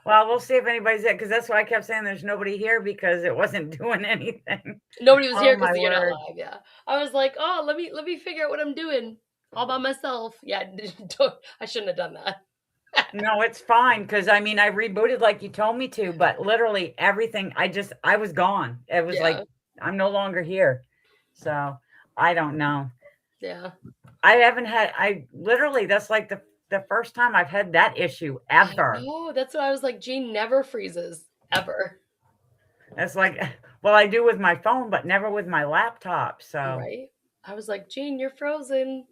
Well, we'll see if anybody's there because that's why I kept saying there's nobody here because it wasn't doing anything. Nobody was Oh here because my you're not word. live. Yeah, I was like, oh, let me figure out what I'm doing all by myself. Yeah, I shouldn't have done that. No, it's fine because I mean I rebooted like you told me to, but literally everything I was gone. It was Yeah, like I'm no longer here. So I don't know. yeah. I haven't had I literally that's like the first time I've had that issue I ever. know. That's what I was like. Jean never freezes ever, It's like well, I do with my phone, but never with my laptop. So right? I was like, Jean, you're frozen.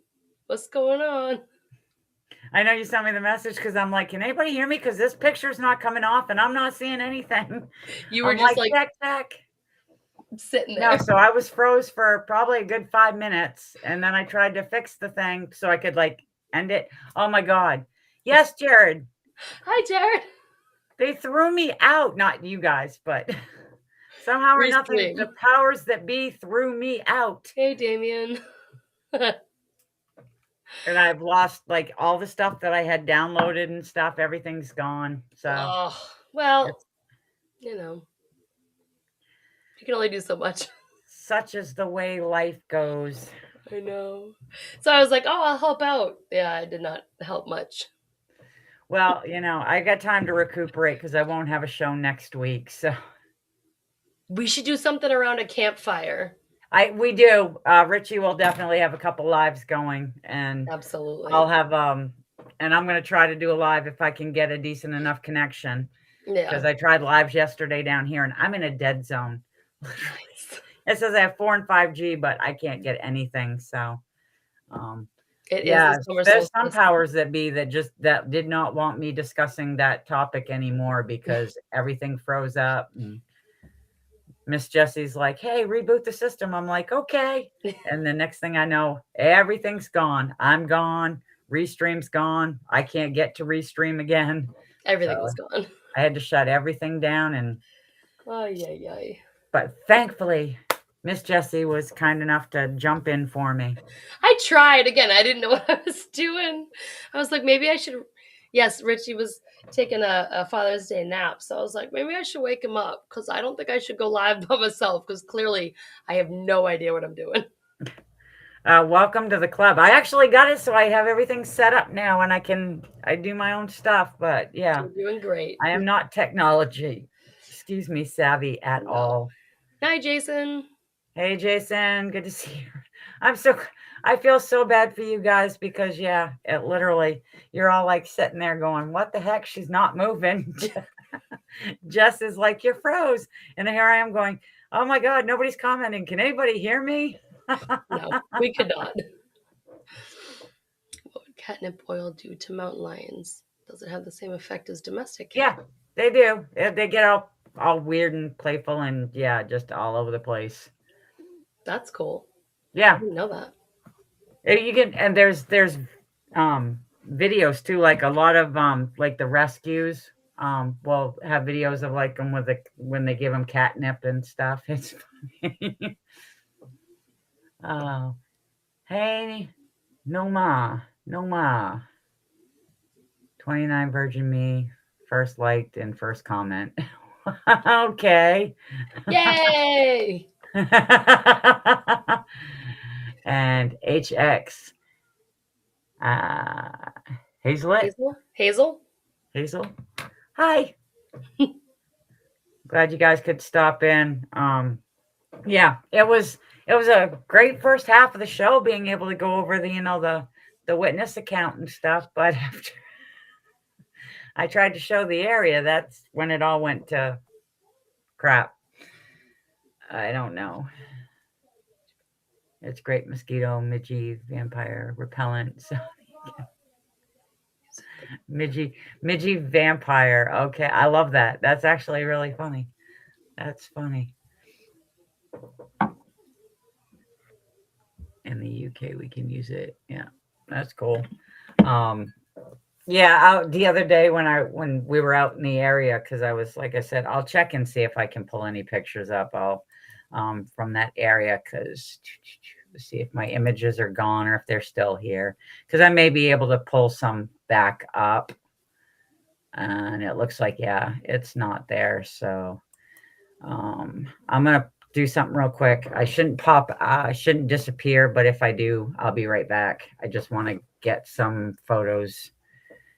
What's going on? I know you sent me the message because I'm like, can anybody hear me? Because this picture's not coming off and I'm not seeing anything. You were I'm just like, like check. sitting No, there. so I was froze for probably a good 5 minutes, and then I tried to fix the thing so I could like end it. Oh my God. Yes, Jared. Hi, Jared. They threw me out. Not you guys, but somehow or nothing, the Restream. powers that be threw me out. Hey, Damien. And I've lost like all the stuff that I had downloaded and stuff. Everything's gone. So Oh, well, it's you know, you can only do so much. such as the way life goes. I know. So I was like, oh, I'll help out. Yeah, I did not help much. Well, I got time to recuperate because I won't have a show next week. So We should do something around a campfire. we do. Richie will definitely have a couple lives going, and I'll Absolutely. have and I'm gonna try to do a live if I can get a decent enough connection Yeah. because I tried lives yesterday down here and I'm in a dead zone. Nice. It says I have 4 and 5G, but I can't get anything. So um It is the yeah, summer there's some solstice. powers that be that did not want me discussing that topic anymore because everything froze up and Miss Jessie's like, "Hey, reboot the system." I'm like, "Okay." And the next thing I know, everything's gone. I'm gone. Restream's gone. I can't get to restream again. So Everything was gone. I had to shut everything down Ay, ay, ay. but thankfully Miss Jessie was kind enough to jump in for me. I tried again. I didn't know what I was doing. I was like, maybe I should. Yes, Richie was taking a Father's Day nap. So I was like, maybe I should wake him up because I don't think I should go live by myself because clearly I have no idea what I'm doing. Welcome to the club. I actually got it so I have everything set up now and I do my own stuff, but yeah, You're doing great. I am not technology, excuse me, savvy at No. all. Hi, Jason. Hey, Jason, good to see you. I'm so I feel so bad for you guys because yeah, it literally you're all like sitting there going, "What the heck? She's not moving." Jess is like, "You're froze," and here I am going, "Oh my God, nobody's commenting. Can anybody hear me?" No, we could not. What would catnip oil do to mountain lions? Does it have the same effect as domestic cat? Yeah, they do. They get all weird and playful and yeah, just all over the place. That's cool. I Yeah, didn't know that. you can and there's videos too, like a lot of like the rescues will have videos of like them with the when they give them catnip and stuff. It's funny. Oh, hey, no ma, 29 Virgin Me, first liked and first comment. Okay. Yay! And HX, uh, Hazelet, Hazel? Hazel? Hazel. Hi. Glad you guys could stop in. Yeah, it was a great first half of the show being able to go over the witness account and stuff, but after I tried to show the area, that's when it all went to crap. I don't know. It's great mosquito, midgie, vampire, repellent. So midgie vampire. Okay, I love that. That's actually really funny. That's funny. In the UK, we can use it. Yeah, that's cool. Um, yeah, out the other day when we were out in the area, because I was like I said, I'll check and see if I can pull any pictures up. I'll from that area because see if my images are gone or if they're still here because I may be able to pull some back up. and it looks like, yeah, it's not there. So I'm gonna do something real quick. I shouldn't disappear, but if I do, I'll be right back. I just want to get some photos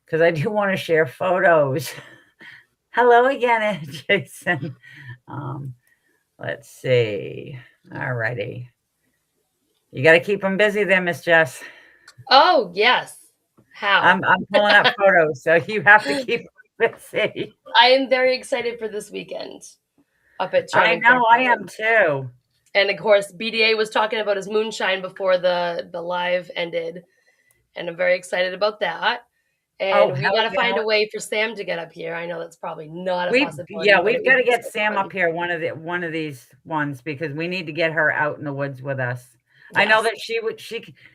because I do want to share photos. Hello again, Jason. Um, let's see. All righty. You got to keep them busy then, Miss Jess. Oh, yes. How? I'm pulling up photos, so you have to keep them busy. I am very excited for this weekend up at I Charming know Fair I am Farm. too. And of course, BDA was talking about his moonshine before the live ended, and I'm very excited about that. Oh, And we hell got to find yeah. a way for Sam to get up here. I know that's probably not a possibility, but We've it got would to be get so Sam fun. up here one of these ones because we need to get her out in the woods with us. I know Yes. that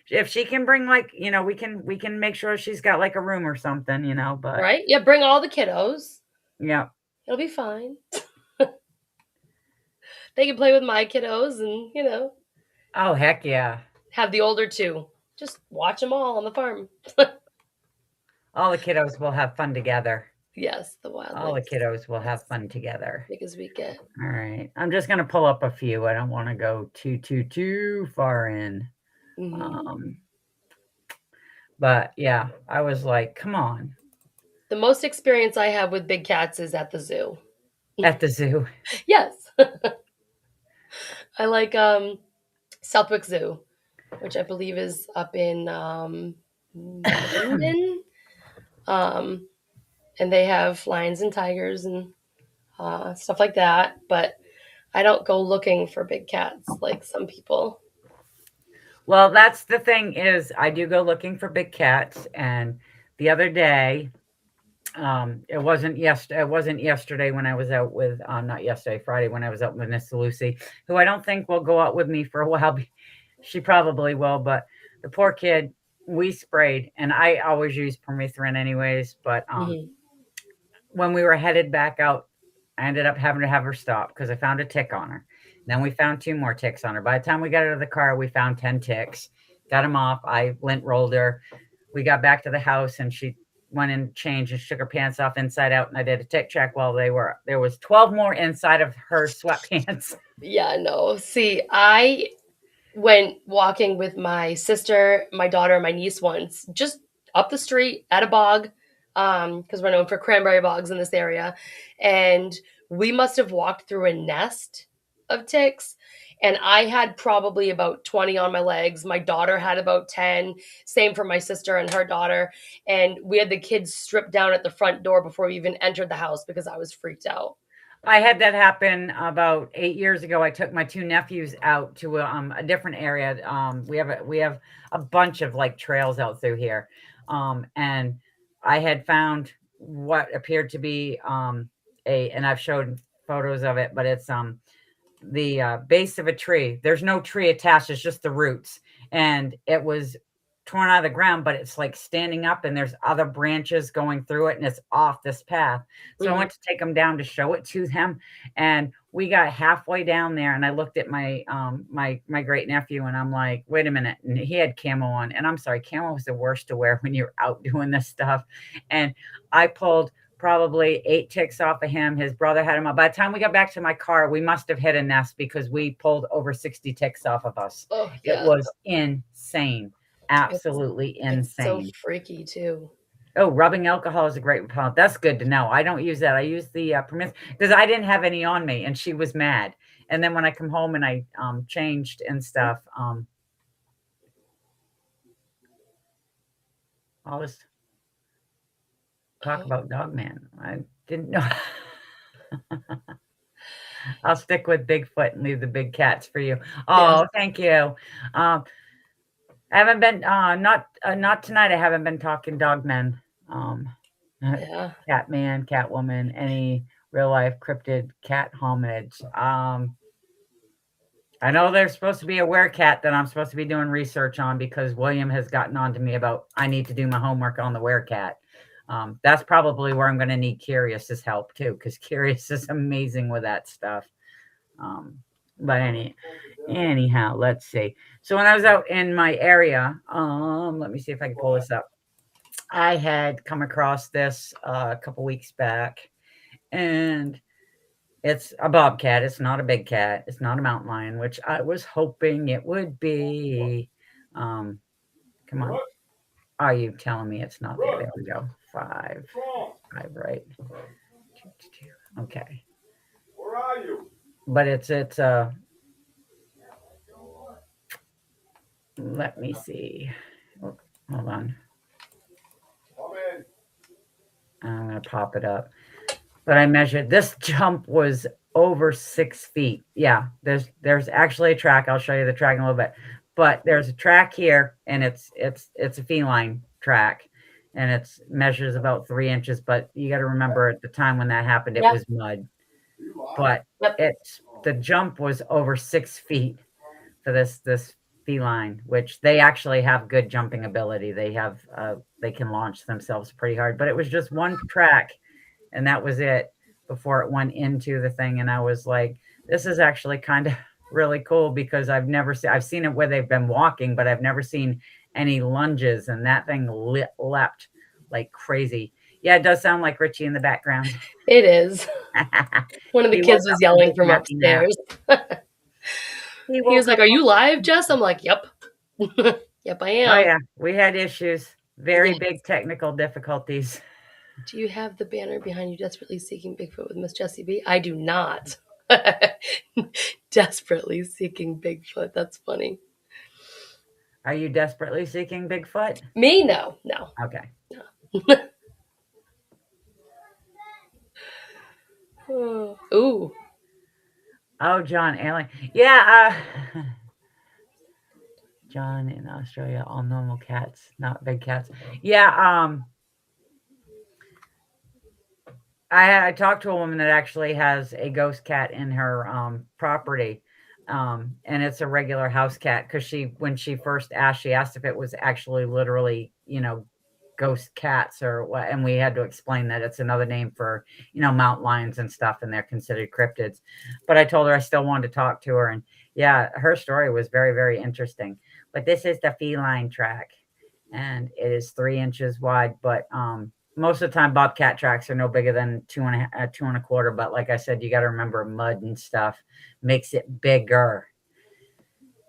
if she can bring like, we can make sure she's got like a room or something, but Right? Yeah, bring all the kiddos. yeah. It'll be fine. They can play with my kiddos and, Oh, heck yeah. have the older two. Just watch them all on the farm. All the kiddos will have fun together. Yes, the All the wildlings. kiddos will have Yes, fun together. big as we get. All right. I'm just going to pull up a few. I don't want to go too far in. Hmm. Um, but yeah, I was like, come on, The most experience I have with big cats is at the zoo. at the zoo. Yes. I like Southwick Zoo, which I believe is up in London. Um, and they have lions and tigers and stuff like that. But I don't go looking for big cats like some people. Well, that's the thing is I do go looking for big cats. And the other day, it wasn't yesterday when I was out with, not yesterday, Friday when I was out with Miss Lucy, who I don't think will go out with me for a while. She probably will, but the poor kid, we sprayed and I always use permethrin anyways. But, Hmm. when we were headed back out, I ended up having to have her stop because I found a tick on her. Then we found two more ticks on her. By the time we got out of the car, we found 10 ticks, got them off. I lint rolled her. We got back to the house and she went and changed and shook her pants off inside out. And I did a tick check while there was 12 more inside of her sweatpants. Yeah, no. See, I went walking with my sister, my daughter, and my niece once, just up the street at a bog, because we're known for cranberry bogs in this area. And we must have walked through a nest of ticks. And I had probably about 20 on my legs. My daughter had about 10. Same for my sister and her daughter. And we had the kids stripped down at the front door before we even entered the house because I was freaked out. I had that happen about 8 years ago. I took my two nephews out to a different area. We have a bunch of like trails out through here, and I had found what appeared to be and I've showed photos of it, but it's the base of a tree. There's no tree attached; it's just the roots, and it was torn out of the ground, but it's like standing up, and there's other branches going through it, and it's off this path. So I Mhm. went to take them down to show it to them, and we got halfway down there, and I looked at my great nephew, and I'm like, wait a minute, and he had camo on, and I'm sorry, camo was the worst to wear when you're out doing this stuff, and I pulled probably 8 ticks off of him. His brother had him up. By the time we got back to my car, we must have hit a nest because we pulled over 60 ticks off of us. Oh, It yeah. was insane. It's Absolutely it's so insane. freaky too. Oh, rubbing alcohol is a great repellent. That's good to know. I don't use that. I use the permit because I didn't have any on me, and she was mad. And then when I come home and I changed and stuff, all this talk Oh, about Dog Man. I didn't know. I'll stick with Bigfoot and leave the big cats for you. yes. Oh, thank you. Um, I haven't been not tonight. I haven't been talking dog men. Um, Yeah. cat man, cat woman, any real life cryptid cat hominids. I know there's supposed to be a werecat that I'm supposed to be doing research on because William has gotten on to me about I need to do my homework on the werecat. That's probably where I'm going to need Curious's help too, because Curious is amazing with that stuff. But anyhow, let's see. So when I was out in my area, let me see if I can pull this up. I had come across this a couple weeks back, and it's a bobcat. It's not a big cat. It's not a mountain lion, which I was hoping it would be. Um, Come on. Are you telling me it's not there? There we go. Five, right. Okay. Where are you? But it's let me see. Oh, hold on. Come in. I'm gonna pop it up. But I measured this jump was over 6 feet. Yeah, there's actually a track. I'll show you the track in a little bit. But there's a track here, and it's a feline track, and it's measures about 3 inches. But you got to remember at the time when that happened, it Yep. was mud. You lying? But Yep. the jump was over 6 feet for this feline, which they actually have good jumping ability. They have they can launch themselves pretty hard. But it was just one track, and that was it before it went into the thing. And I was like, this is actually kind of really cool because I've seen it where they've been walking, but I've never seen any lunges, and that thing leapt like crazy. Yeah, it does sound like Richie in the background. It is. One of the He kids woke was up yelling a from nappy nap. upstairs. He He was woke like, up. "Are you live, Jess?" I'm like, "Yep." Yep, I am. Oh yeah, we had issues. Very Yes. big technical difficulties. Do you have the banner behind you desperately seeking Bigfoot with Miss Jessie B? I do not. Desperately seeking Bigfoot. That's funny. Are you desperately seeking Bigfoot? Me? No. No. Okay. Ooh. Oh, John Alien. Yeah, John in Australia, all normal cats, not big cats. Yeah, I talked to a woman that actually has a ghost cat in her property. And it's a regular house cat because when she first asked, she asked if it was actually literally, ghost cats or what, and we had to explain that it's another name for, mountain lions and stuff, and they're considered cryptids. But I told her I still wanted to talk to her, and yeah, her story was very, very interesting. But this is the feline track, and it is 3 inches wide, but most of the time bobcat tracks are no bigger than 2 and a quarter. But like I said, you got to remember mud and stuff makes it bigger.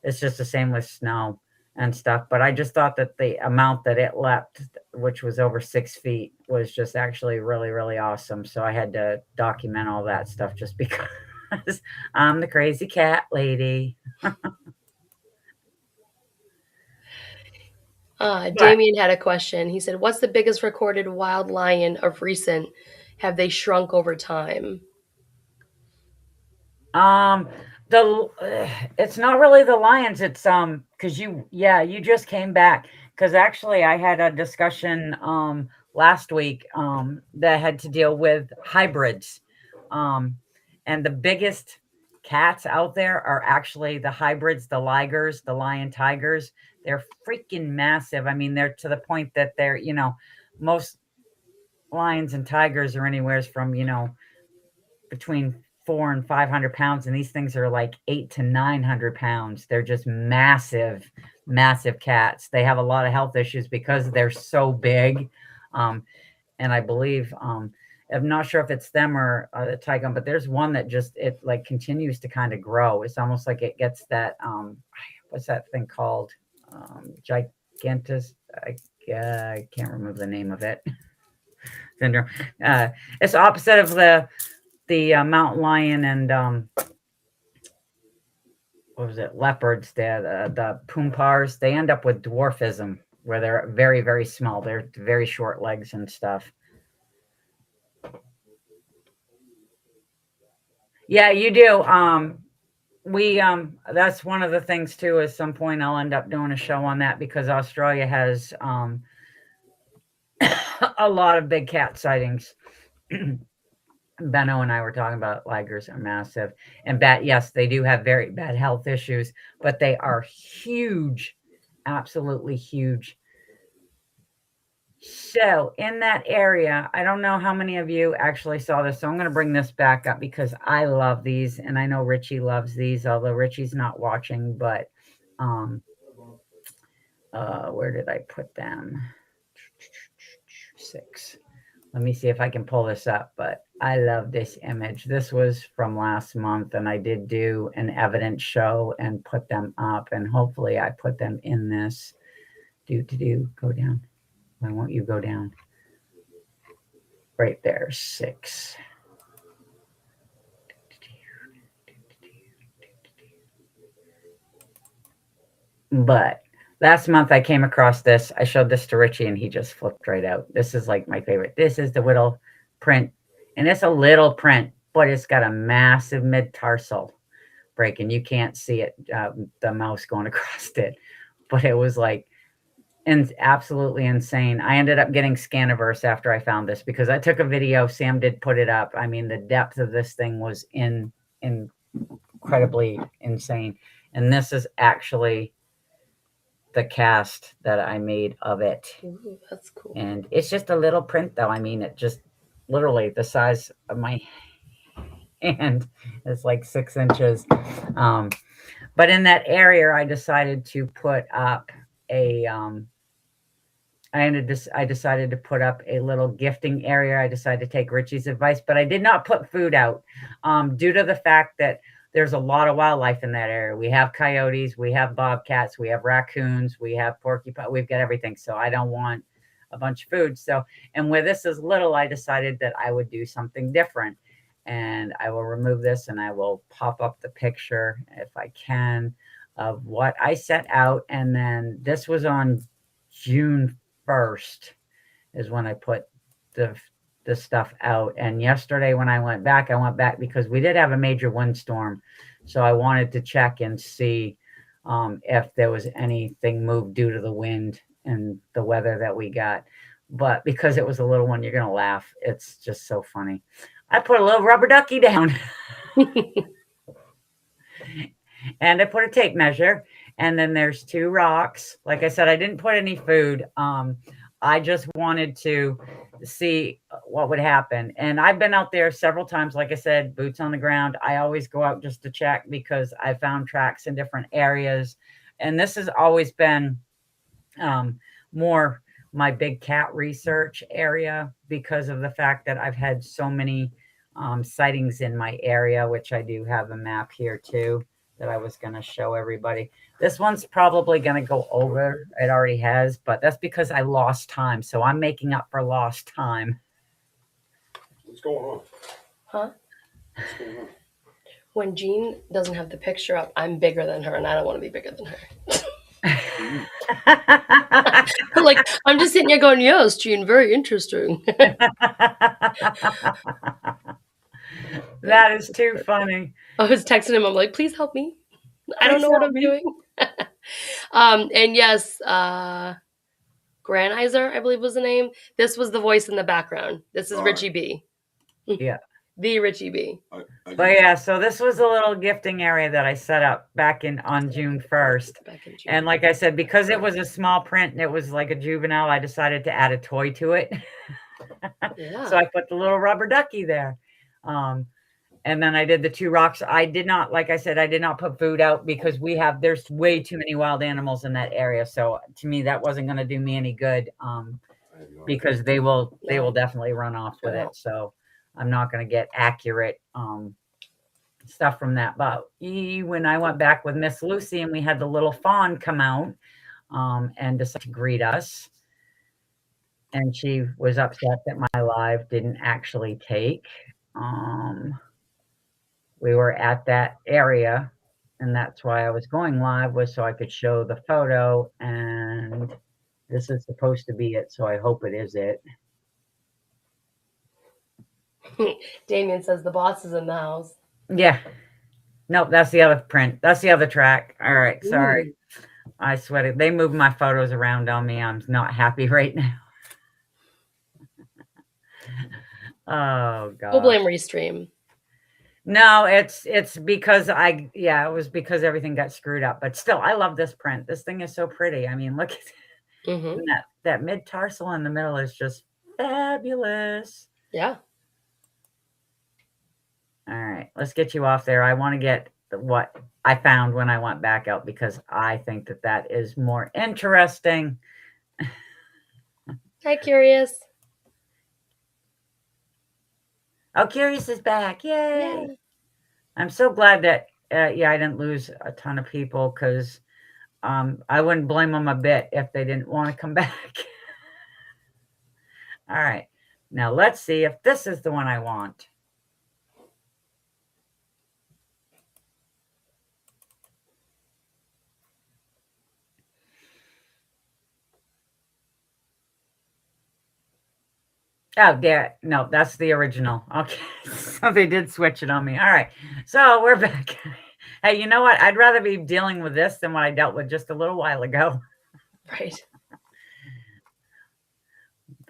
It's just the same with snow and stuff. But I just thought that the amount that it leapt, which was over 6 feet, was just actually really, really awesome. So I had to document all that stuff just because I'm the crazy cat lady. Damien had a question. He said, "What's the biggest recorded wild lion of recent? Have they shrunk over time?" It's not really the lions. It's because you just came back, because actually I had a discussion last week that had to deal with hybrids, and the biggest cats out there are actually the hybrids, the ligers, the lion tigers. They're freaking massive. I mean, they're to the point that they're, most lions and tigers are anywhere from, between 400 and 500 pounds, and these things are like 800 to 900 pounds. They're just massive, massive cats. They have a lot of health issues because they're so big. And I believe, I'm not sure if it's them or the tiger, but there's one that it like continues to kind of grow. It's almost like it gets that, what's that thing called? Gigantus. I can't remember the name of it. Syndrome. It's opposite of the mountain lion and what was it? Leopards. The pumpars. They end up with dwarfism, where they're very, very small. They're very short legs and stuff. Yeah, you do. That's one of the things too. At some point, I'll end up doing a show on that because Australia has a lot of big cat sightings. Benno and I were talking about ligers are massive, and yes, they do have very bad health issues, but they are huge, absolutely huge. So in that area, I don't know how many of you actually saw this, so I'm going to bring this back up because I love these, and I know Richie loves these, although Richie's not watching. But where did I put them? 6. Let me see if I can pull this up, but I love this image. This was from last month, and I did do an evidence show and put them up, and hopefully I put them in this. Go down. Why won't you go down? Right there, 6. But last month I came across this. I showed this to Richie and he just flipped right out. This is like my favorite. This is the whittle print. And it's a little print, but it's got a massive mid-tarsal break. And you can't see it, the mouse going across it. But it was like absolutely insane. I ended up getting Scaniverse after I found this because I took a video. Sam did put it up. I mean, the depth of this thing was incredibly insane. And this is actually the cast that I made of it. Ooh, that's cool. And it's just a little print though. I mean, it just literally the size of my hand is like 6 inches. But in that area, I decided to put up a, I decided to put up a little gifting area. I decided to take Richie's advice, but I did not put food out due to the fact that there's a lot of wildlife in that area. We have coyotes, we have bobcats, we have raccoons, we have porcupine, we've got everything. So I don't want a bunch of food. So, and where this is little, I decided that I would do something different. And I will remove this and I will pop up the picture if I can of what I set out. And then this was on June 1st is when I put the stuff out. And yesterday when I went back because we did have a major windstorm. So I wanted to check and see if there was anything moved due to the wind and the weather that we got. But because it was a little one, you're going to laugh. It's just so funny. I put a little rubber ducky down and I put a tape measure. And then there's 2 rocks. Like I said, I didn't put any food. I just wanted to see what would happen. And I've been out there several times. Like I said, boots on the ground. I always go out just to check because I found tracks in different areas. And this has always been more my big cat research area because of the fact that I've had so many sightings in my area, which I do have a map here too that I was going to show everybody. This one's probably going to go over. It already has, but that's because I lost time. So I'm making up for lost time. What's going on? Huh? What's going on? When Jean doesn't have the picture up, I'm bigger than her and I don't want to be bigger than her. Like, I'm just sitting here going, yes, Jean, very interesting. That is too funny. I was texting him. I'm like, please help me. I don't know what I'm doing. And yes, Granizer, I believe was the name. This was the voice in the background. This is Richie B. Yeah. The Richie B. But yeah, so this was a little gifting area that I set up back on June 1st. And like I said, because it was a small print and it was like a juvenile, I decided to add a toy to it. Yeah. So I put the little rubber ducky there. And then I did the 2 rocks. I did not, like I said, I did not put food out because there's way too many wild animals in that area. So to me, that wasn't going to do me any good because they will definitely run off with it. So I'm not going to get accurate stuff from that. But when I went back with Miss Lucy and we had the little fawn come out and decide to greet us, and she was upset that my live didn't actually take. We were at that area, and that's why I was going live, was so I could show the photo, and this is supposed to be it, so I hope it is it. Damien says the boss is in the house. Yeah. Nope, that's the other print. That's the other track. All right, sorry. Ooh. I sweated. They moved my photos around on me. I'm not happy right now. Oh, God. We'll blame Restream. No, it's because it was because everything got screwed up. But still, I love this print. This thing is so pretty. I mean, look at that mid-tarsal in the middle is just fabulous. Yeah. All right, let's get you off there. I want to get what I found when I went back out because I think that is more interesting. Hi, Curious. Oh, Curious is back. Yay. Yeah. I'm so glad that, I didn't lose a ton of people because I wouldn't blame them a bit if they didn't want to come back. All right. Now let's see if this is the one I want. Oh, yeah. No, that's the original. Okay. So they did switch it on me. All right. So we're back. Hey, you know what? I'd rather be dealing with this than what I dealt with just a little while ago. Right.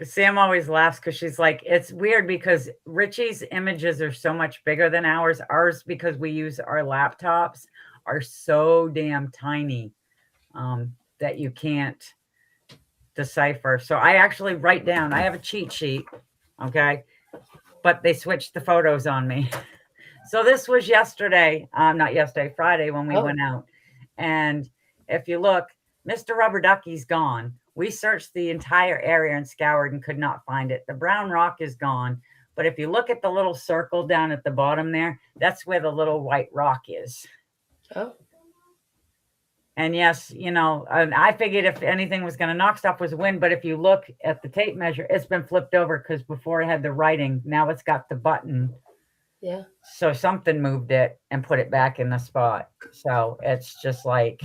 Sam always laughs because she's like, it's weird because Richie's images are so much bigger than ours. Ours, because we use our laptops, are so damn tiny that you can't decipher. So I actually write down, I have a cheat sheet, okay? But they switched the photos on me. So this was yesterday, not yesterday, Friday when we went out. And if you look, Mr. Rubber Ducky's gone. We searched the entire area and scoured and could not find it. The brown rock is gone. But if you look at the little circle down at the bottom there, that's where the little white rock is. Oh. And yes, and I figured if anything was going to knock stuff was wind. But if you look at the tape measure, it's been flipped over because before it had the writing, now it's got the button. Yeah. So something moved it and put it back in the spot. So it's just like,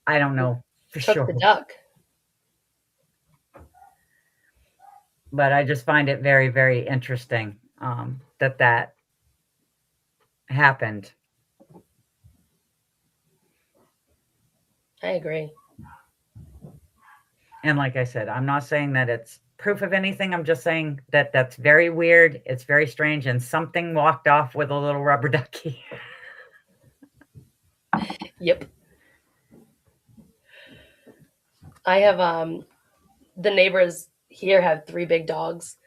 I don't know for Took sure. the duck. But I just find it very, very interesting that happened. I agree. And like I said, I'm not saying that it's proof of anything. I'm just saying that that's very weird. It's very strange. And something walked off with a little rubber ducky. Yep. I have the neighbors here have 3 big dogs,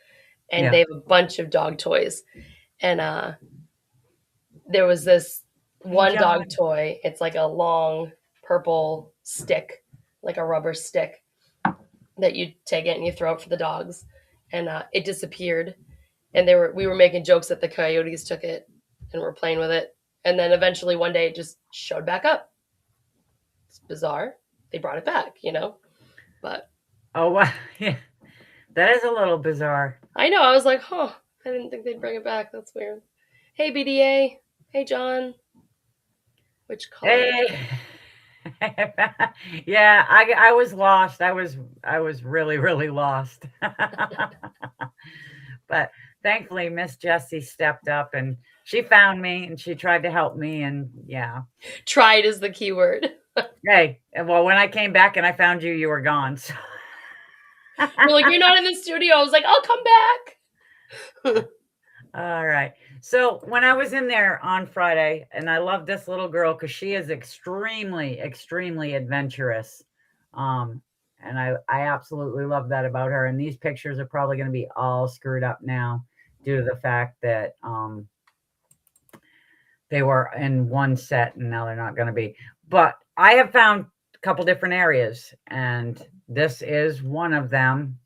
and they have a bunch of dog toys. And there was this one dog toy. It's like a long purple stick, like a rubber stick that you take it and you throw it for the dogs. And it disappeared. And we were making jokes that the coyotes took it and were playing with it. And then eventually one day it just showed back up. It's bizarre. They brought it back, But oh, wow. Yeah. That is a little bizarre. I know. I was like, I didn't think they'd bring it back. That's weird. Hey, BDA. Hey, John. Which color? Hey. Yeah, I was lost. I was really, really lost. But thankfully, Miss Jessie stepped up and she found me and she tried to help me. And yeah. Tried is the key word. Hey, well, when I came back and I found you, you were gone. So. You're like, you're not in the studio. I was like, I'll come back. All right. So when I was in there on Friday, and I love this little girl because she is extremely, extremely adventurous. And I absolutely love that about her. And these pictures are probably going to be all screwed up now due to the fact that they were in one set and now they're not going to be. But I have found a couple different areas, and this is one of them.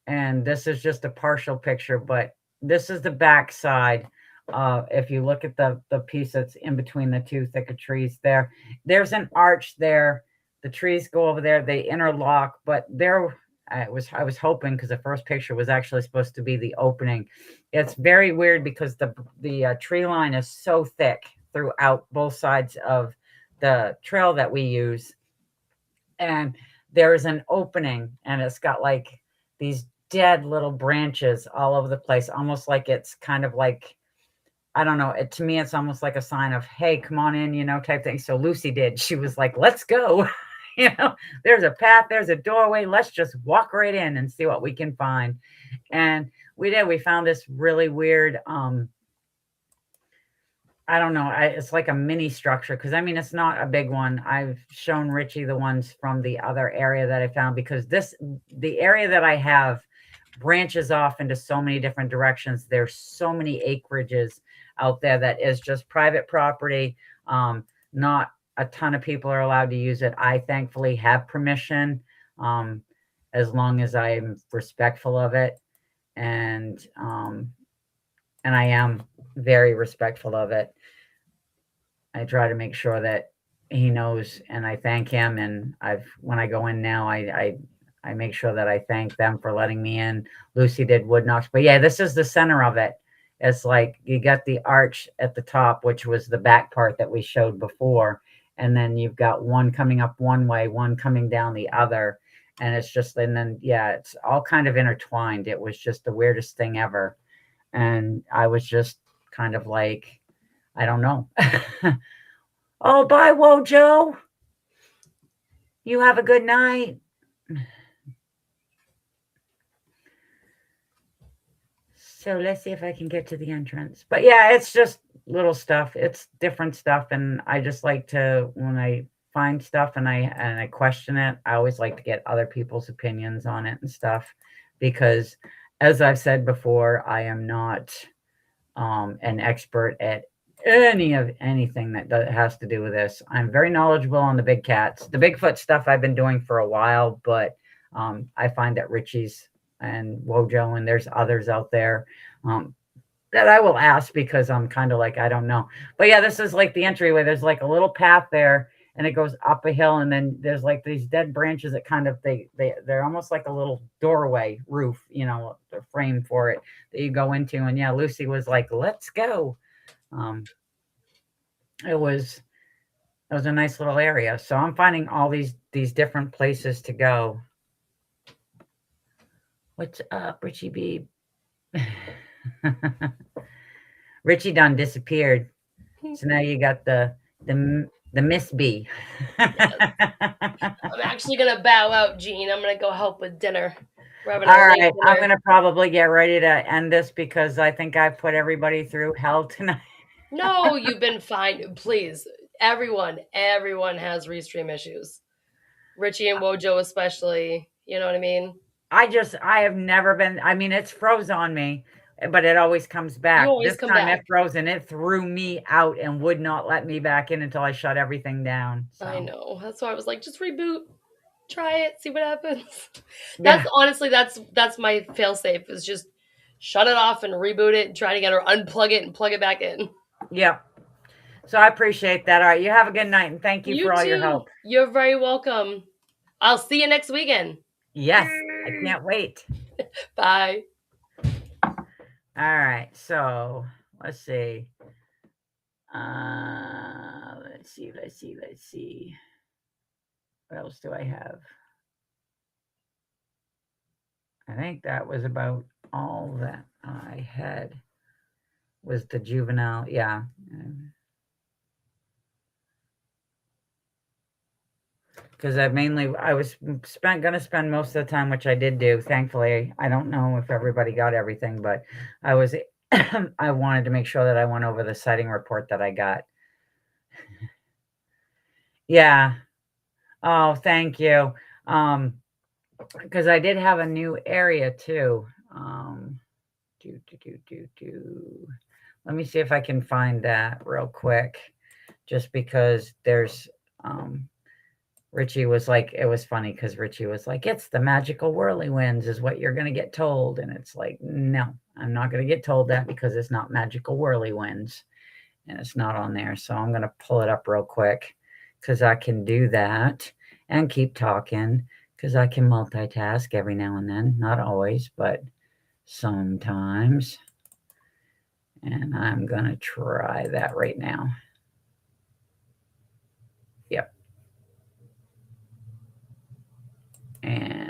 And this is just a partial picture, but this is the back side. If you look at the piece that's in between the two thicket trees there's an arch there. The trees go over there, they interlock, but I was hoping, because the first picture was actually supposed to be the opening. It's very weird because the tree line is so thick throughout both sides of the trail that we use. And there is an opening, and it's got like these dead little branches all over the place, almost like it's kind of like, I don't know, to me it's almost like a sign of, hey, come on in, type thing. So Lucy did, she was like, let's go. There's a path, there's a doorway, let's just walk right in and see what we can find. And we found this really weird I don't know, it's like a mini structure, because it's not a big one. I've shown Richie the ones from the other area that I found, because the area that I have branches off into so many different directions. There's so many acreages out there that is just private property. Not a ton of people are allowed to use it. I thankfully have permission, as long as I'm respectful of it. and I am very respectful of it. I try to make sure that he knows, and I thank him. And when I go in now, I make sure that I thank them for letting me in. Lucy did wood knocks, but yeah, this is the center of it. It's like you got the arch at the top, which was the back part that we showed before, and then you've got one coming up one way, one coming down the other, and it's just, and then yeah, it's all kind of intertwined. It was just the weirdest thing ever, and I was just kind of like, I don't know. Oh, bye, Wojo. You have a good night. So let's see if I can get to the entrance. But yeah, it's just little stuff. It's different stuff. And I just like to, when I find stuff and I question it, I always like to get other people's opinions on it and stuff. Because as I've said before, I am not an expert at anything that has to do with this. I'm very knowledgeable on the big cats. The Bigfoot stuff I've been doing for a while, but I find that Richie's and Wojo and there's others out there that I will ask because I'm kind of like, I don't know. But yeah, this is like the entryway. There's like a little path there and it goes up a hill, and then there's like these dead branches that kind of they're almost like a little doorway roof, you know, the frame for it that you go into. And yeah, Lucy was like, let's go. It was a nice little area. So I'm finding all these different places to go. What's up, Richie B? Richie done disappeared. So now you got the Miss B. Yes. I'm actually gonna bow out, Jean. I'm gonna go help with dinner. All right, I'm gonna probably get ready to end this because I think I put everybody through hell tonight. No, you've been fine. Please, everyone has restream issues. Richie and Wojo especially. You know what I mean? I have never been. I mean, it's froze on me, but it always comes back. This time it froze and it threw me out and would not let me back in until I shut everything down. So. I know. That's why I was like, just reboot, try it, see what happens. Yeah. That's honestly, that's my fail-safe is just shut it off and reboot it and try it again, or unplug it and plug it back in. Yeah. So I appreciate that. All right. You have a good night and thank you for all your help. You're very welcome. I'll see you next weekend. Yes. I can't wait. Bye. All right. So let's see. Let's see. What else do I have? I think that was about all that I had. Was the juvenile. Yeah. Because I was going to spend most of the time, which I did do. Thankfully, I don't know if everybody got everything, but I wanted to make sure that I went over the sighting report that I got. Yeah. Oh, thank you. Because I did have a new area too. Let me see if I can find that real quick. Just because there's Richie was like, it was funny because Richie was like, it's the magical whirlywinds is what you're going to get told. And it's like, no, I'm not going to get told that because it's not magical whirlywinds and it's not on there. So I'm going to pull it up real quick because I can do that and keep talking because I can multitask every now and then. Not always, but sometimes. And I'm going to try that right now. Yep. And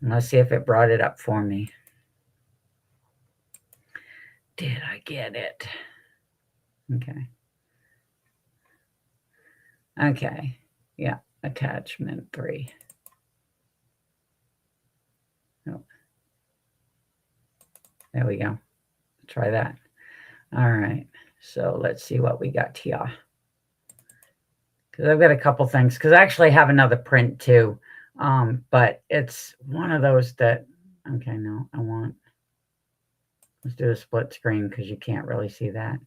and let's see if it brought it up for me. Did I get it? Okay. Yeah. Attachment 3. Oh. There we go. Try that. All right. So let's see what we got here. Because I've got a couple things. Because I actually have another print too. But it's one of those that, okay, no, let's do a split screen because you can't really see that.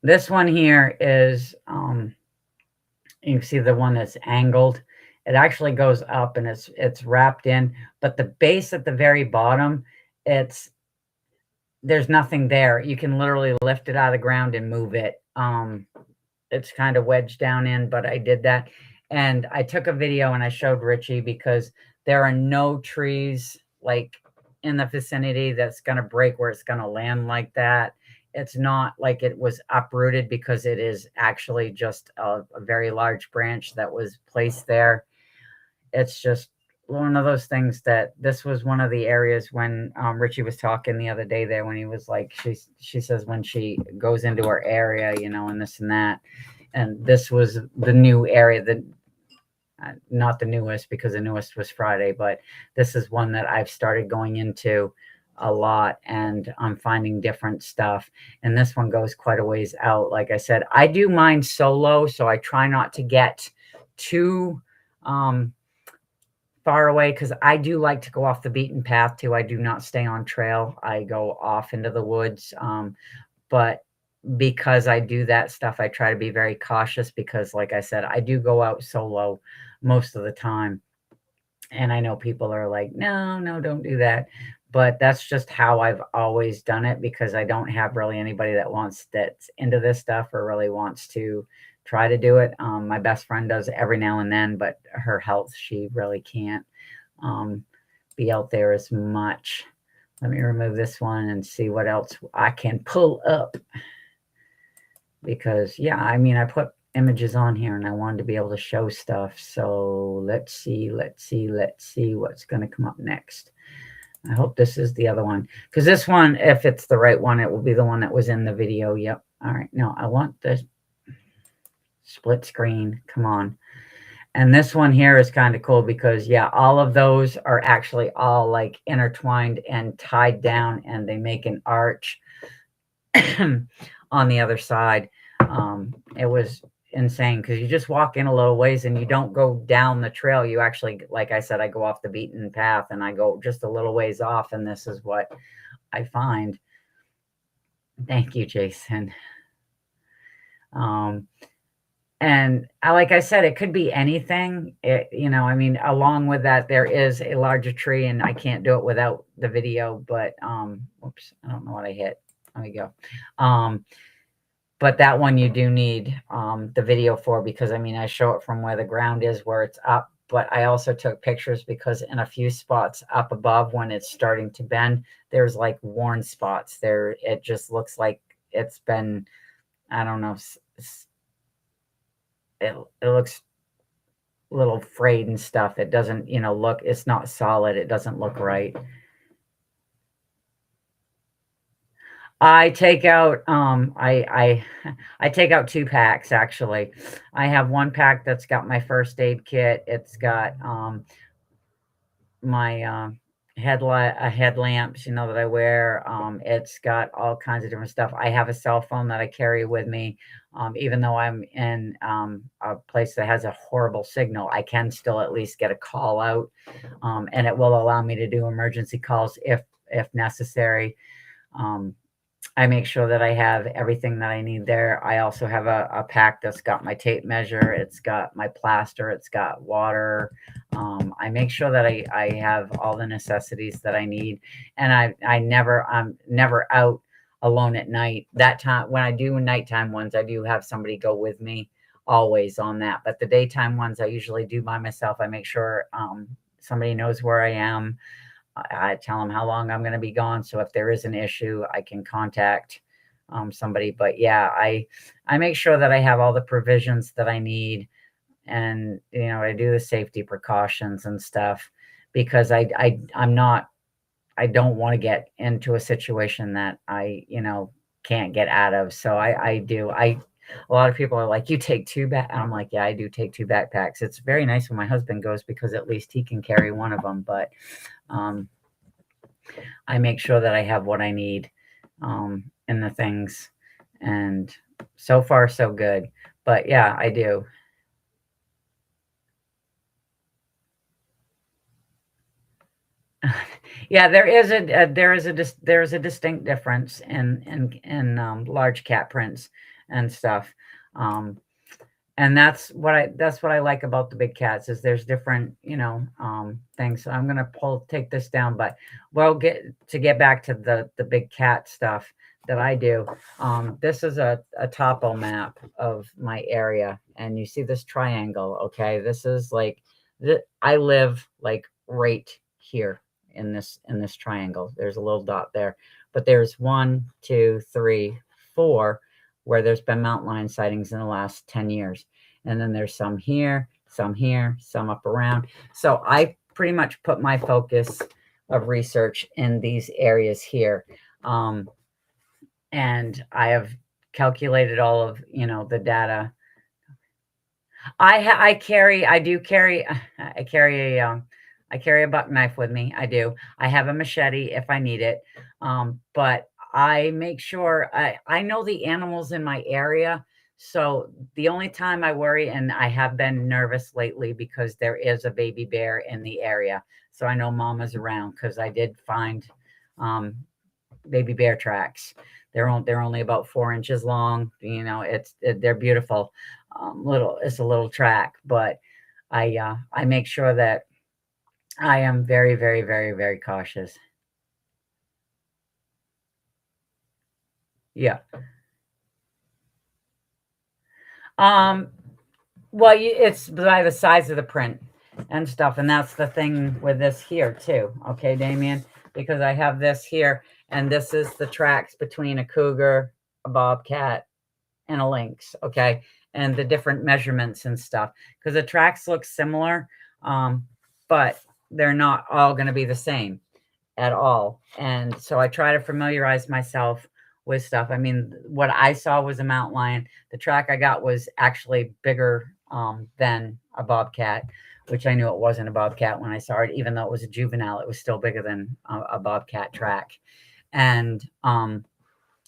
This one here is, you can see the one that's angled. It actually goes up and it's wrapped in, but the base at the very bottom, there's nothing there. You can literally lift it out of the ground and move it. It's kind of wedged down in, but I did that. And I took a video and I showed Richie because there are no trees like in the vicinity that's going to break where it's going to land like that. It's not like it was uprooted because it is actually just a very large branch that was placed there. It's just one of those things that this was one of the areas when Richie was talking the other day there when he was like, she says when she goes into her area, you know, and this and that. And this was the new area that, not the newest because the newest was Friday, but this is one that I've started going into a lot and I'm finding different stuff. And this one goes quite a ways out. Like I said, I do mine solo, so I try not to get too far away because I do like to go off the beaten path too. I do not stay on trail. I go off into the woods. But because I do that stuff, I try to be very cautious because, like I said, I do go out solo most of the time. And I know people are like, no, don't do that. But that's just how I've always done it because I don't have really anybody that's into this stuff or really wants to try to do it. My best friend does every now and then, but her health, she really can't be out there as much. Let me remove this one and see what else I can pull up. Because, yeah, I mean, I put images on here and I wanted to be able to show stuff. So let's see what's going to come up next. I hope this is the other one. Because this one, if it's the right one, it will be the one that was in the video. Yep. All right. No, I want the split screen. Come on. And this one here is kind of cool because, yeah, all of those are actually all like intertwined and tied down and they make an arch on the other side. It was insane because you just walk in a little ways and you don't go down the trail. You actually, like I said, I go off the beaten path and I go just a little ways off. And this is what I find. Thank you, Jason. And like I said, it could be anything. You know, I mean, along with that, there is a larger tree and I can't do it without the video, but, whoops, I don't know what I hit. There we go. But that one you do need the video for because, I mean, I show it from where the ground is, where it's up. But I also took pictures because in a few spots up above when it's starting to bend, there's like worn spots there. It just looks like it's been, I don't know, it looks a little frayed and stuff. It doesn't, you know, look, it's not solid. It doesn't look right. I take out I take out 2 packs actually. I have one pack that's got my first aid kit. It's got my headlamps, you know, that I wear. It's got all kinds of different stuff. I have a cell phone that I carry with me. Even though I'm in a place that has a horrible signal, I can still at least get a call out. And it will allow me to do emergency calls if necessary. I make sure that I have everything that I need there. I also have a pack that's got my tape measure. It's got my plaster. It's got water. I make sure that I have all the necessities that I need. And I'm never out alone at night. That time, when I do nighttime ones, I do have somebody go with me always on that. But the daytime ones, I usually do by myself. I make sure somebody knows where I am. I tell them how long I'm going to be gone. So if there is an issue, I can contact somebody. But yeah, I make sure that I have all the provisions that I need. And, you know, I do the safety precautions and stuff because I don't want to get into a situation that I, you know, can't get out of. So I do. A lot of people are like, you take 2 back. I'm like, yeah, I do take 2 backpacks. It's very nice when my husband goes because at least he can carry one of them. But I make sure that I have what I need in the things. And so far, so good. But yeah, I do. Yeah, there is a distinct difference in large cat prints and stuff. And that's what I like about the big cats is there's different, things. So I'm gonna take this down, but we'll get back to the big cat stuff that I do. This is a topo map of my area, and you see this triangle. Okay, this is like I live like right here in this triangle. There's a little dot there, but there's 1, 2, 3, 4 where there's been mountain lion sightings in the last 10 years. And then there's some here, some up around. So I pretty much put my focus of research in these areas here. And I have calculated all of, the data. I carry a buck knife with me. I do. I have a machete if I need it. But I make sure I know the animals in my area. So the only time I worry, and I have been nervous lately because there is a baby bear in the area. So I know mama's around because I did find baby bear tracks. They're only about 4 inches long. They're beautiful. It's a little track, but I make sure that I am very, very, very, very cautious. Yeah. Well, it's by the size of the print and stuff, and that's the thing with this here too. Okay, Damien, because I have this here, and this is the tracks between a cougar, a bobcat, and a lynx. Okay, and the different measurements and stuff, because the tracks look similar, but they're not all going to be the same at all. And so I try to familiarize myself with stuff. I mean, what I saw was a mountain lion. The track I got was actually bigger than a bobcat, which I knew it wasn't a bobcat when I saw it. Even though it was a juvenile, it was still bigger than a bobcat track. And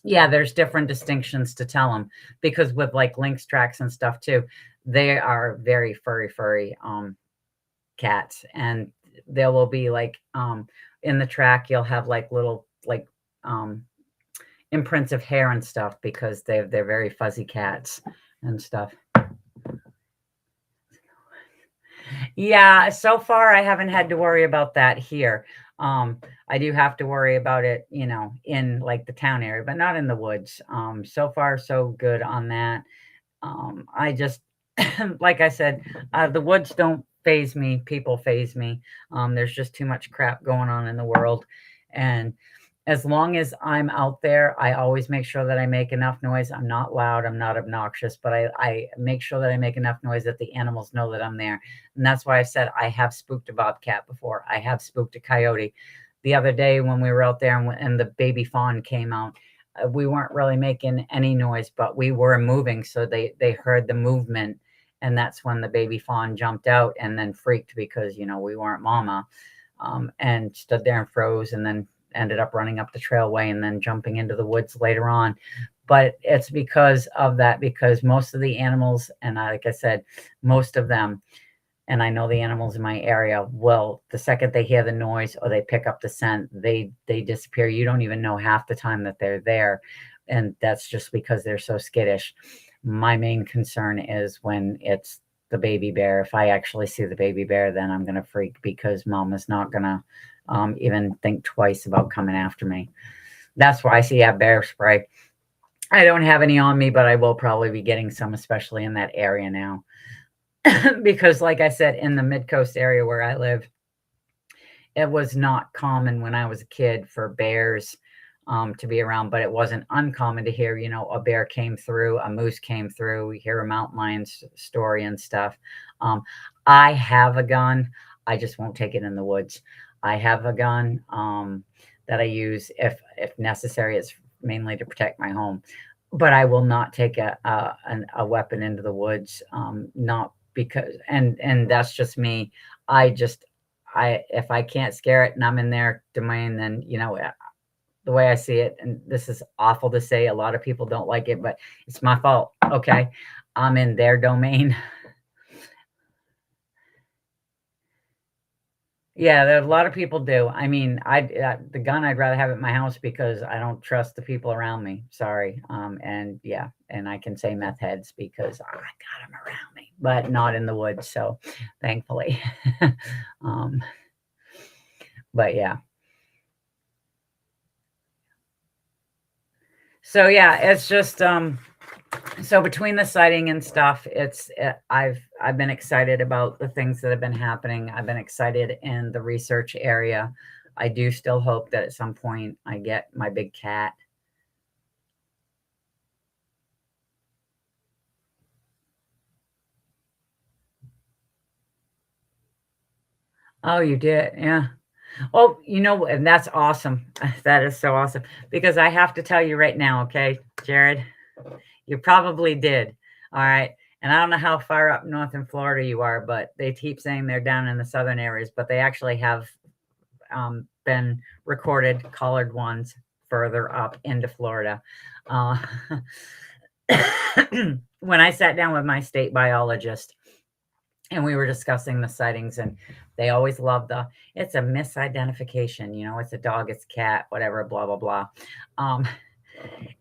yeah, there's different distinctions to tell them, because with like lynx tracks and stuff too, they are very furry cats, and there will be like in the track you'll have like little like imprints of hair and stuff, because they're very fuzzy cats and stuff. Yeah, so far I haven't had to worry about that here. I do have to worry about it, in like the town area, but not in the woods. So far so good on that. I just like I said, the woods don't phase me, people phase me. There's just too much crap going on in the world, and as long as I'm out there, I always make sure that I make enough noise. I'm not loud, I'm not obnoxious, but I make sure that I make enough noise that the animals know that I'm there. And that's why I said I have spooked a bobcat before. I have spooked a coyote. The other day when we were out there and the baby fawn came out, we weren't really making any noise, but we were moving. So they heard the movement. And that's when the baby fawn jumped out and then freaked because, we weren't mama, and stood there and froze, and then ended up running up the trailway and then jumping into the woods later on. But it's because of that, because most of the animals, and like I said, most of them, and I know the animals in my area, will, the second they hear the noise or they pick up the scent, they disappear. You don't even know half the time that they're there. And that's just because they're so skittish. My main concern is when it's the baby bear. If I actually see the baby bear, then I'm going to freak, because mama's not going to even think twice about coming after me. That's why I see I have bear spray. I don't have any on me, but I will probably be getting some, especially in that area now. Because like I said, in the mid-coast area where I live, it was not common when I was a kid for bears to be around, but it wasn't uncommon to hear, a bear came through, a moose came through. We hear a mountain lion story and stuff. I have a gun. I just won't take it in the woods. I have a gun that I use if necessary. It's mainly to protect my home, but I will not take a weapon into the woods. Not because, and that's just me. If I can't scare it and I'm in their domain, then the way I see it, and this is awful to say, a lot of people don't like it, but it's my fault. Okay, I'm in their domain. Yeah, there, a lot of people do. I mean, the gun I'd rather have at my house because I don't trust the people around me. Sorry. And yeah, and I can say meth heads because I got them around me, but not in the woods. So, thankfully. um, but yeah. So yeah, it's just so between the sighting and stuff, I've been excited about the things that have been happening. I've been excited in the research area. I do still hope that at some point I get my big cat. Oh, you did? Yeah. Oh, and that's awesome. That is so awesome because I have to tell you right now, okay, Jared, you probably did. All right. And I don't know how far up north in Florida you are, but they keep saying they're down in the southern areas, but they actually have been recorded collared ones further up into Florida. Uh, when I sat down with my state biologist and we were discussing the sightings, and they always love it's a misidentification, it's a dog, it's a cat, whatever, blah, blah, blah.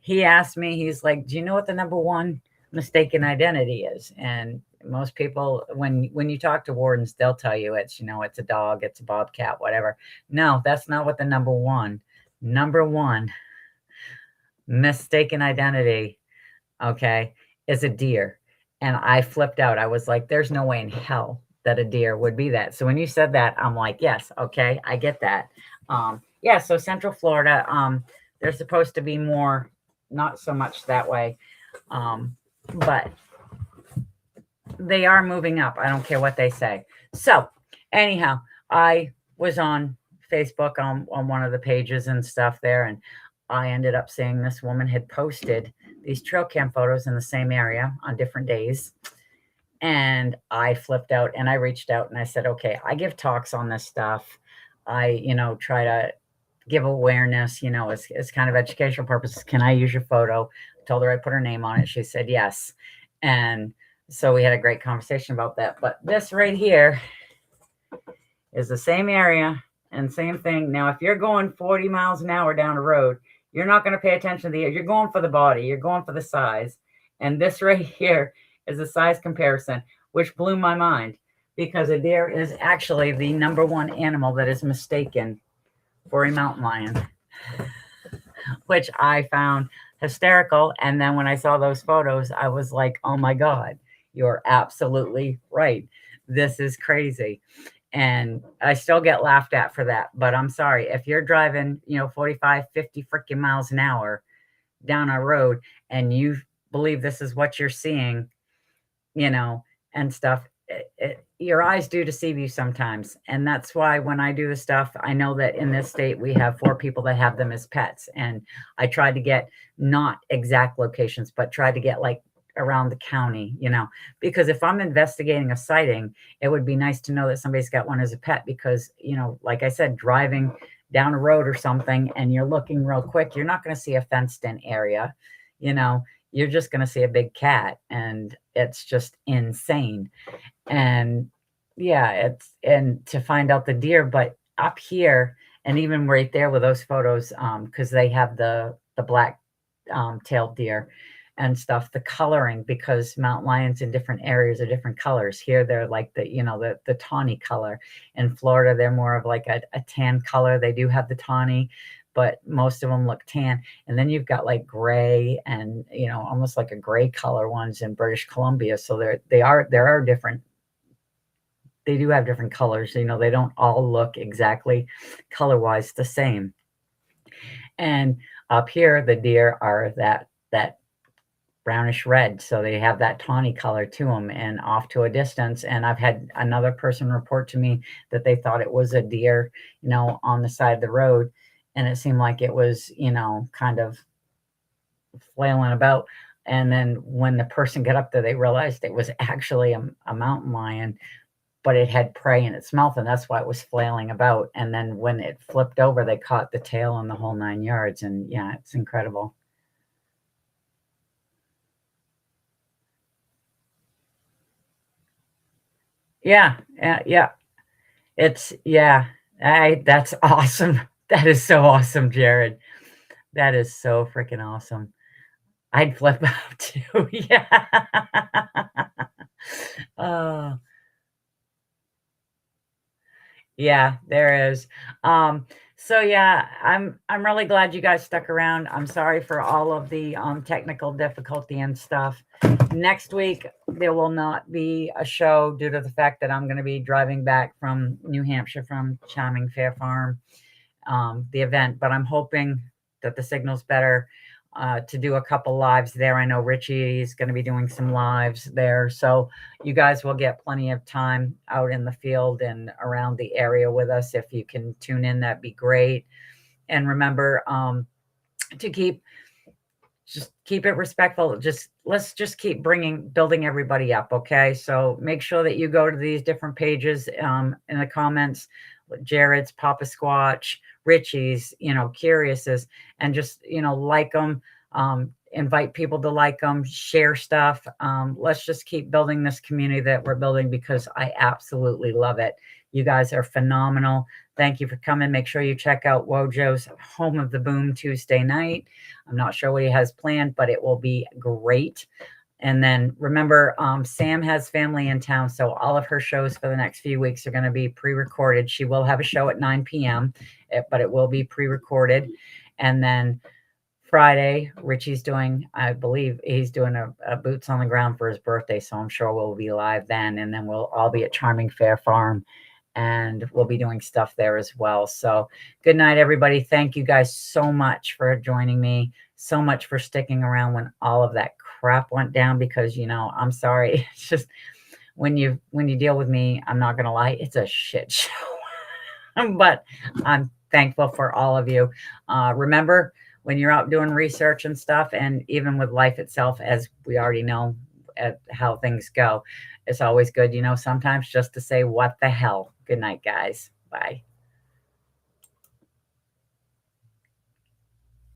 He asked me, he's like, do you know what the number one mistaken identity is? And most people, when you talk to wardens, they'll tell you it's a dog, it's a bobcat, whatever. No, that's not what the number one mistaken identity, okay, is a deer. And I flipped out. I was like, there's no way in hell that a deer would be that. So when you said that, I'm like, yes, okay, I get that. Yeah, so Central Florida, they're supposed to be more, not so much that way. But they are moving up. I don't care what they say. So anyhow, I was on Facebook on one of the pages and stuff there, and I ended up seeing this woman had posted these trail cam photos in the same area on different days. And I flipped out and I reached out and I said, okay, I give talks on this stuff. I, try to give awareness, as kind of educational purposes. Can I use your photo? I told her I put her name on it. She said yes. And so we had a great conversation about that. But this right here is the same area and same thing. Now, if you're going 40 miles an hour down a road, you're not going to pay attention to you're going for the body, you're going for the size. And this right here is a size comparison, which blew my mind because a deer is actually the number one animal that is mistaken for a mountain lion, which I found hysterical. And then when I saw those photos, I was like, oh my God, you're absolutely right. This is crazy. And I still get laughed at for that. But I'm sorry, if you're driving, 45, 50 freaking miles an hour down a road and you believe this is what you're seeing, and stuff, your eyes do deceive you sometimes. And that's why when I do the stuff, I know that in this state, we have 4 people that have them as pets. And I tried to get not exact locations, but tried to get like around the county, because if I'm investigating a sighting, it would be nice to know that somebody's got one as a pet because, like I said, driving down a road or something and you're looking real quick, you're not going to see a fenced in area, you're just going to see a big cat and it's just insane. And yeah, and to find out the deer, but up here and even right there with those photos, because they have the black tailed deer and stuff, the coloring, because mountain lions in different areas are different colors. Here they're like the tawny color. In Florida, they're more of like a tan color. They do have the tawny, but most of them look tan. And then you've got like gray and almost like a gray color ones in British Columbia. So there are different. They do have different colors. They don't all look exactly color-wise the same. And up here, the deer are that brownish red. So they have that tawny color to them and off to a distance. And I've had another person report to me that they thought it was a deer, on the side of the road. And it seemed like it was, kind of flailing about. And then when the person got up there, they realized it was actually a mountain lion, but it had prey in its mouth, and that's why it was flailing about. And then when it flipped over, they caught the tail and the whole 9 yards. And yeah, it's incredible. Yeah. That's awesome. That is so awesome, Jared. That is so freaking awesome. I'd flip out too. Yeah. Oh, yeah, there is. So yeah, I'm really glad you guys stuck around. I'm sorry for all of the technical difficulty and stuff. Next week there will not be a show due to the fact that I'm going to be driving back from New Hampshire from Charming Fair Farm, the event, but I'm hoping that the signal's better to do a couple lives there. I know Richie is going to be doing some lives there. So you guys will get plenty of time out in the field and around the area with us. If you can tune in, that'd be great. And remember to just keep it respectful. Let's just keep building everybody up. Okay. So make sure that you go to these different pages in the comments, Jared's, Papa Squatch, Richie's, Curious's, and just, like them, invite people to like them, share stuff. Let's just keep building this community that we're building because I absolutely love it. You guys are phenomenal. Thank you for coming. Make sure you check out Wojo's Home of the Boom Tuesday night. I'm not sure what he has planned, but it will be great. And then remember, Sam has family in town, so all of her shows for the next few weeks are going to be pre-recorded. She will have a show at 9 p.m., but it will be pre-recorded. And then Friday, Richie's doing, I believe he's doing a boots on the ground for his birthday, so I'm sure we'll be live then. And then we'll all be at Charming Fair Farm, and we'll be doing stuff there as well. So good night, everybody. Thank you guys so much for joining me, so much for sticking around when all of that crap went down, because I'm sorry, it's just when you deal with me, I'm not gonna lie, it's a shit show. But I'm thankful for all of you. Remember, when you're out doing research and stuff, and even with life itself, as we already know how things go, it's always good, sometimes just to say, what the hell. Good night, guys. Bye.